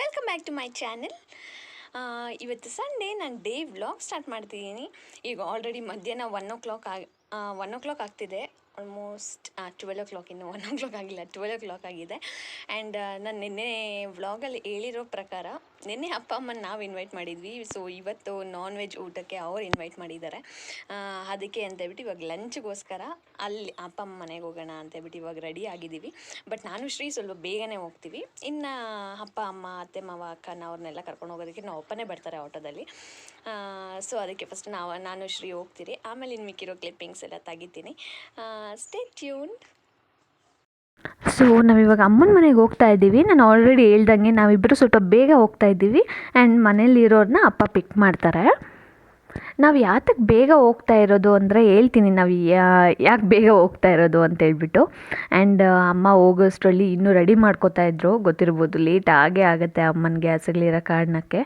Welcome back to my channel. ಇವತ್ತು Sunday ನಾನು day vlog start ಮಾಡ್ತಿದ್ದೀನಿ. ಈಗ ಆಲ್ರೆಡಿ ಮಧ್ಯಾಹ್ನ 1 o'clock ಆಗ್ತಿದೆ. ಆಲ್ಮೋಸ್ಟ್ 12 o'clock, ಇನ್ನು 1 o'clock ಆಗಿಲ್ಲ, 12 o'clock ಆಗಿದೆ. ಆ್ಯಂಡ್ ನಾನು ನಿನ್ನೆ ವ್ಲಾಗಲ್ಲಿ ಹೇಳಿರೋ ಪ್ರಕಾರ ನಿನ್ನೆ ಅಪ್ಪ ಅಮ್ಮನ ನಾವು ಇನ್ವೈಟ್ ಮಾಡಿದ್ವಿ. ಸೊ ಇವತ್ತು ನಾನ್ ವೆಜ್ ಊಟಕ್ಕೆ ಅವ್ರು ಇನ್ವೈಟ್ ಮಾಡಿದ್ದಾರೆ. ಅದಕ್ಕೆ ಅಂತೇಳ್ಬಿಟ್ಟು ಇವಾಗ ಲಂಚ್ಗೋಸ್ಕರ ಅಲ್ಲಿ ಅಪ್ಪ ಅಮ್ಮ ಮನೆಗೆ ಹೋಗೋಣ ಅಂತೇಳ್ಬಿಟ್ಟು ಇವಾಗ ರೆಡಿ ಆಗಿದ್ದೀವಿ. ಬಟ್ ನಾನು ಶ್ರೀ ಸ್ವಲ್ಪ ಬೇಗನೆ ಹೋಗ್ತೀವಿ. ಇನ್ನು ಅಪ್ಪ ಅಮ್ಮ ಅತ್ತೆ ಮಾವ ಅಕ್ಕನ ಅವ್ರನ್ನೆಲ್ಲ ಕರ್ಕೊಂಡು ಹೋಗೋದಕ್ಕೆ ನಾವು ಅಪ್ಪನೇ ಬರ್ತಾರೆ ಆಟೋದಲ್ಲಿ. ಸೊ ಅದಕ್ಕೆ ಫಸ್ಟ್ ನಾನು ಶ್ರೀ ಹೋಗ್ತೀರಿ. ಆಮೇಲೆ ಇನ್ನು ಮಿಕ್ಕಿರೋ ಕ್ಲಿಪ್ಪಿಂಗ್ಸ್ ಎಲ್ಲ ತೆಗಿತೀನಿ. Stay tuned. ಸೊ ನಾವಿವಾಗ ಅಮ್ಮನ ಮನೆಗೆ ಹೋಗ್ತಾ ಇದ್ದೀವಿ. ನಾನು ಆಲ್ರೆಡಿ ಹೇಳ್ದಂಗೆ ನಾವಿಬ್ಬರು ಸ್ವಲ್ಪ ಬೇಗ ಹೋಗ್ತಾ ಇದ್ದೀವಿ. ಆ್ಯಂಡ್ ಮನೇಲಿರೋರನ್ನ ಅಪ್ಪ ಪಿಕ್ ಮಾಡ್ತಾರೆ. ನಾವು ಯಾತಕ್ಕೆ ಬೇಗ ಹೋಗ್ತಾ ಇರೋದು ಅಂದರೆ ಹೇಳ್ತೀನಿ, ನಾವು ಯಾಕೆ ಬೇಗ ಹೋಗ್ತಾ ಇರೋದು ಅಂತೇಳ್ಬಿಟ್ಟು. ಆ್ಯಂಡ್ ಅಮ್ಮ ಹೋಗೋಷ್ಟರಲ್ಲಿ ಇನ್ನೂ ರೆಡಿ ಮಾಡ್ಕೋತಾ ಇದ್ರು. ಗೊತ್ತಿರ್ಬೋದು, ಲೇಟ್ ಆಗೇ ಆಗುತ್ತೆ ಅಮ್ಮನಿಗೆ ಹಸುಗಳಿರೋ ಕಾರಣಕ್ಕೆ.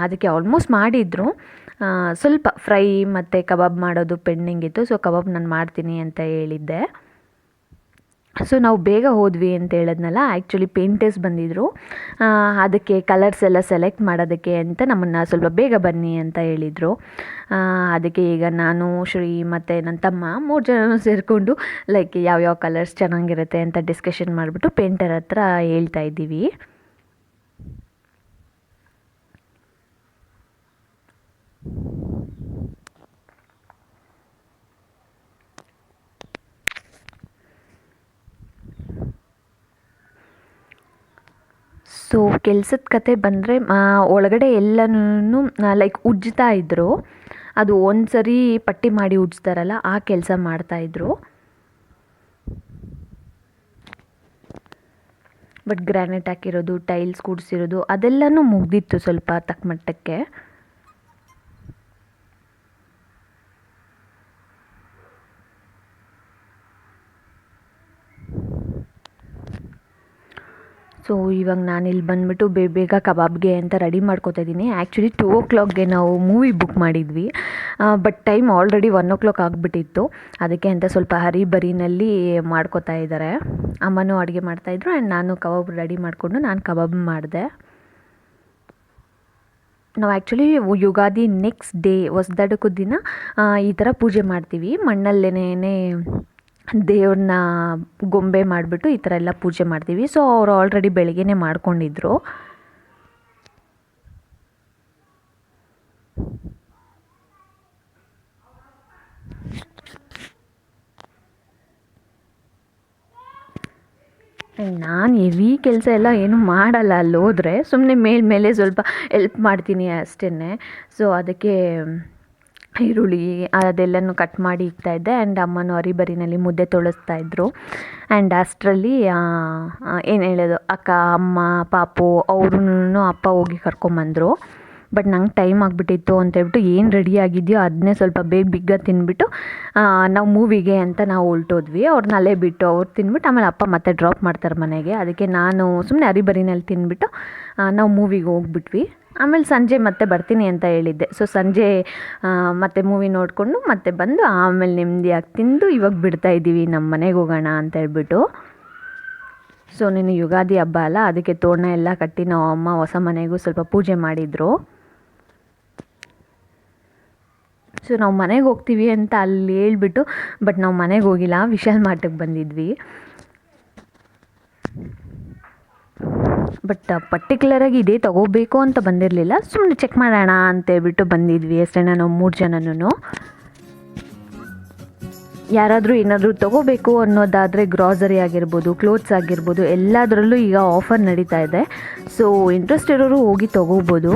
ಅದಕ್ಕೆ ಆಲ್ಮೋಸ್ಟ್ ಮಾಡಿದರು. ಸ್ವಲ್ಪ ಫ್ರೈ ಮತ್ತು ಕಬಾಬ್ ಮಾಡೋದು ಪೆಂಡಿಂಗ್ ಇತ್ತು. ಸೊ ಕಬಾಬ್ ನಾನು ಮಾಡ್ತೀನಿ ಅಂತ ಹೇಳಿದ್ದೆ. ಸೊ ನಾವು ಬೇಗ ಹೋದ್ವಿ ಅಂತ ಹೇಳಿದ್ನಲ್ಲ, ಆ್ಯಕ್ಚುಲಿ ಪೇಂಟರ್ಸ್ ಬಂದಿದ್ದರು. ಅದಕ್ಕೆ ಕಲರ್ಸ್ ಎಲ್ಲ ಸೆಲೆಕ್ಟ್ ಮಾಡೋದಕ್ಕೆ ಅಂತ ನಮ್ಮನ್ನು ಸ್ವಲ್ಪ ಬೇಗ ಬನ್ನಿ ಅಂತ ಹೇಳಿದರು. ಅದಕ್ಕೆ ಈಗ ನಾನು ಶ್ರೀ ಮತ್ತು ನನ್ನ ತಮ್ಮ 3 ಜನನೂ ಸೇರಿಕೊಂಡು ಲೈಕ್ ಯಾವ್ಯಾವ ಕಲರ್ಸ್ ಚೆನ್ನಾಗಿರುತ್ತೆ ಅಂತ ಡಿಸ್ಕಷನ್ ಮಾಡಿಬಿಟ್ಟು ಪೇಂಟರ್ ಹತ್ರ ಹೇಳ್ತಾ ಇದ್ದೀವಿ. ಸೊ ಕೆಲಸದ ಕತೆ ಬಂದರೆ ಒಳಗಡೆ ಎಲ್ಲನೂ ಲೈಕ್ ಉಜ್ಜ್ತಾ ಇದ್ದರು. ಅದು ಒಂದು ಸರಿ ಪಟ್ಟಿ ಮಾಡಿ ಉಜ್ಜ್ತಾರಲ್ಲ, ಆ ಕೆಲಸ ಮಾಡ್ತಾಯಿದ್ರು. ಬಟ್ ಗ್ರಾನೈಟ್ ಹಾಕಿರೋದು, ಟೈಲ್ಸ್ ಕೂಡಿಸಿರೋದು ಅದೆಲ್ಲನೂ ಮುಗ್ದಿತ್ತು ಸ್ವಲ್ಪ ತಕ್ಕ ಮಟ್ಟಕ್ಕೆ. ಸೊ ಇವಾಗ ನಾನಿಲ್ಲಿ ಬಂದುಬಿಟ್ಟು ಬೇಗ ಕಬಾಬ್ಗೆ ಅಂತ ರೆಡಿ ಮಾಡ್ಕೋತಾ ಇದ್ದೀನಿ. ಆ್ಯಕ್ಚುಲಿ 2 o'clockಗೆ ನಾವು ಮೂವಿ ಬುಕ್ ಮಾಡಿದ್ವಿ. ಬಟ್ ಟೈಮ್ ಆಲ್ರೆಡಿ 1 o'clock ಆಗಿಬಿಟ್ಟಿತ್ತು. ಅದಕ್ಕೆ ಅಂತ ಸ್ವಲ್ಪ ಹರಿಬರಿನಲ್ಲಿ ಮಾಡ್ಕೋತಾ ಇದ್ದಾರೆ. ಅಮ್ಮನೂ ಅಡುಗೆ ಮಾಡ್ತಾಯಿದ್ರು ಆ್ಯಂಡ್ ನಾನು ಕಬಾಬ್ ರೆಡಿ ಮಾಡಿಕೊಂಡು ನಾನು ಕಬಾಬ್ ಮಾಡಿದೆ. ನಾವು ಆ್ಯಕ್ಚುಲಿ ಯುಗಾದಿ ನೆಕ್ಸ್ಟ್ ಡೇ ಹೊಸದಡಕ್ಕೂ ದಿನ ಈ ಥರ ಪೂಜೆ ಮಾಡ್ತೀವಿ. ಮಣ್ಣಲ್ಲೇನೇ ದೇವ್ರನ್ನ ಗೊಂಬೆ ಮಾಡಿಬಿಟ್ಟು ಈ ಥರ ಎಲ್ಲ ಪೂಜೆ ಮಾಡ್ತೀವಿ. ಸೊ ಅವರು ಆಲ್ರೆಡಿ ಬೆಳಗ್ಗೆನೇ ಮಾಡ್ಕೊಂಡಿದ್ರು. ನಾನು ಹೆವಿ ಕೆಲಸ ಎಲ್ಲ ಏನೂ ಮಾಡಲ್ಲ. ಅಲ್ಲಿ ಹೋದರೆ ಸುಮ್ಮನೆ ಮೇಲೆ ಸ್ವಲ್ಪ ಎಲ್ಪ್ ಮಾಡ್ತೀನಿ ಅಷ್ಟೇ. ಸೊ ಅದಕ್ಕೆ ಈರುಳ್ಳಿ ಅದೆಲ್ಲನೂ ಕಟ್ ಮಾಡಿ ಇಕ್ತಾಯಿದ್ದೆ. ಆ್ಯಂಡ್ ಅಮ್ಮನೂ ಅರಿಬರಿನಲ್ಲಿ ಮುದ್ದೆ ತೊಳಸ್ತಾಯಿದ್ರು. ಆ್ಯಂಡ್ ಅಷ್ಟರಲ್ಲಿ ಏನು ಹೇಳೋದು, ಅಕ್ಕ ಅಮ್ಮ ಪಾಪು ಅವ್ರೂ ಅಪ್ಪ ಹೋಗಿ ಕರ್ಕೊಂಬಂದರು. ಬಟ್ ನಂಗೆ ಟೈಮ್ ಆಗಿಬಿಟ್ಟಿತ್ತು ಅಂತೇಳ್ಬಿಟ್ಟು ಏನು ರೆಡಿ ಆಗಿದೆಯೋ ಅದನ್ನೇ ಸ್ವಲ್ಪ ಬೇಗ ತಿಂದ್ಬಿಟ್ಟು ನಾವು ಮೂವಿಗೆ ಅಂತ ನಾವು ಹೊಲ್ಟೋದ್ವಿ. ಅವ್ರನ್ನ ಅಲ್ಲೇ ಬಿಟ್ಟು ಅವ್ರು ತಿಂದ್ಬಿಟ್ಟು ಆಮೇಲೆ ಅಪ್ಪ ಮತ್ತೆ ಡ್ರಾಪ್ ಮಾಡ್ತಾರೆ ಮನೆಗೆ. ಅದಕ್ಕೆ ನಾನು ಸುಮ್ಮನೆ ಅರಿಬರಿನಲ್ಲಿ ತಿಂದ್ಬಿಟ್ಟು ನಾವು ಮೂವಿಗೆ ಹೋಗ್ಬಿಟ್ವಿ. ಆಮೇಲೆ ಸಂಜೆ ಮತ್ತೆ ಬರ್ತೀನಿ ಅಂತ ಹೇಳಿದ್ದೆ. ಸೊ ಸಂಜೆ ಮತ್ತೆ ಮೂವಿ ನೋಡಿಕೊಂಡು ಮತ್ತೆ ಬಂದು ಆಮೇಲೆ ನೆಮ್ಮದಿಯಾಗಿ ತಿಂದು ಇವಾಗ ಬಿಡ್ತಾಯಿದ್ದೀವಿ ನಮ್ಮ ಮನೆಗೆ ಹೋಗೋಣ ಅಂತ ಹೇಳ್ಬಿಟ್ಟು. ಸೊ ನೀನು ಯುಗಾದಿ ಹಬ್ಬ ಅಲ್ಲ, ಅದಕ್ಕೆ ತೋರಣ ಎಲ್ಲ ಕಟ್ಟಿ ನಾವು ಅಮ್ಮ ಹೊಸ ಮನೆಗೂ ಸ್ವಲ್ಪ ಪೂಜೆ ಮಾಡಿದರು. ಸೊ ನಾವು ಮನೆಗೆ ಹೋಗ್ತೀವಿ ಅಂತ ಅಲ್ಲಿ ಹೇಳ್ಬಿಟ್ಟು ಬಟ್ ನಾವು ಮನೆಗೆ ಹೋಗಿಲ್ಲ, ವಿಶಾಲ್ ಮಾರ್ಟಿಗೆ ಬಂದಿದ್ವಿ. ಬಟ್ ಪರ್ಟಿಕ್ಯುಲರಾಗಿ ಇದೇ ತೊಗೋಬೇಕು ಅಂತ ಬಂದಿರಲಿಲ್ಲ, ಸುಮ್ಮನೆ ಚೆಕ್ ಮಾಡೋಣ ಅಂತೇಳ್ಬಿಟ್ಟು ಬಂದಿದ್ವಿ ಅಷ್ಟೇ. ನಾವು 3 ಜನನೂ ಯಾರಾದರೂ ಏನಾದರೂ ತೊಗೋಬೇಕು ಅನ್ನೋದಾದರೆ ಗ್ರಾಸರಿ ಆಗಿರ್ಬೋದು, ಕ್ಲೋತ್ಸ್ ಆಗಿರ್ಬೋದು, ಎಲ್ಲದರಲ್ಲೂ ಈಗ ಆಫರ್ ನಡೀತಾ ಇದೆ. ಸೊ ಇಂಟ್ರೆಸ್ಟ್ ಇರೋರು ಹೋಗಿ ತೊಗೋಬೋದು.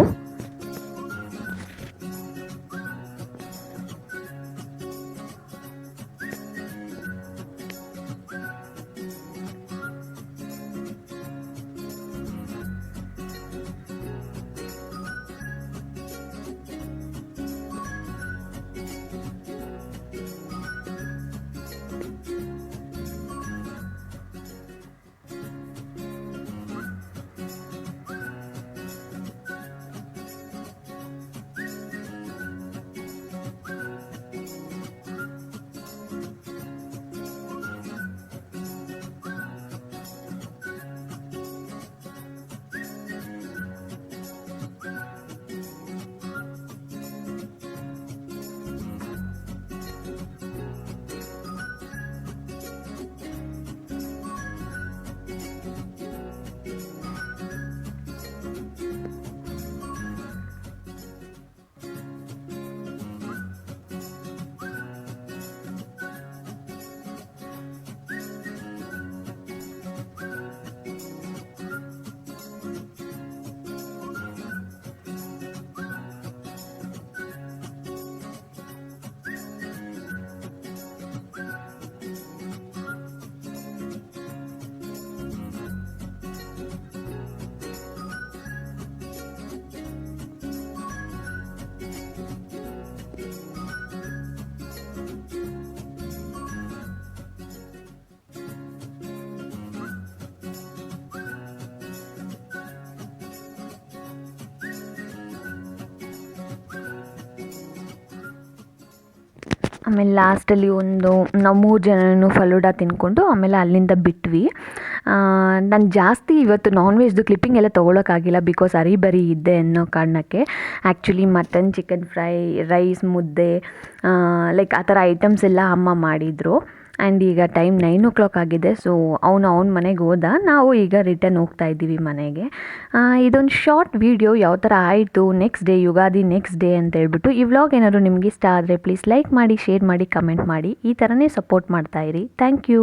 ಆಮೇಲೆ ಲಾಸ್ಟಲ್ಲಿ ನಾವು 3 ಜನನು ಫಲೂಡ ತಿಂದ್ಕೊಂಡು ಆಮೇಲೆ ಅಲ್ಲಿಂದ ಬಿಟ್ವಿ. ನಾನು ಜಾಸ್ತಿ ಇವತ್ತು ನಾನ್ ವೆಜ್ದು ಕ್ಲಿಪ್ಪಿಂಗ್ ಎಲ್ಲ ತೊಗೊಳಕ್ಕಾಗಿಲ್ಲ, ಬಿಕಾಸ್ ಬರೀ ಇದ್ದೆ ಅನ್ನೋ ಕಾರಣಕ್ಕೆ. Actually mutton, chicken fry, rice, ಮುದ್ದೆ, ಲೈಕ್ ಆ ಥರ ಐಟಮ್ಸ್ ಎಲ್ಲ ಅಮ್ಮ ಮಾಡಿದರು. ಆ್ಯಂಡ್ ಈಗ ಟೈಮ್ 9 ಆಗಿದೆ. ಸೊ ಅವನ ಮನೆಗೆ ಹೋದ, ನಾವು ಈಗ ರಿಟರ್ನ್ ಹೋಗ್ತಾ ಇದ್ದೀವಿ ಮನೆಗೆ. ಇದೊಂದು ಶಾರ್ಟ್ ವಿಡಿಯೋ ಯಾವ ಥರ ಆಯಿತು next day, Ugadi next day ಅಂತ ಹೇಳ್ಬಿಟ್ಟು. ಈ ವ್ಲಾಗ್ ಏನಾದರೂ ನಿಮಗೆ ಇಷ್ಟ ಆದರೆ ಪ್ಲೀಸ್ ಲೈಕ್ ಮಾಡಿ, ಶೇರ್ ಮಾಡಿ, ಕಮೆಂಟ್ ಮಾಡಿ. ಈ ಥರನೇ ಸಪೋರ್ಟ್ ಮಾಡ್ತಾಯಿರಿ. Thank you.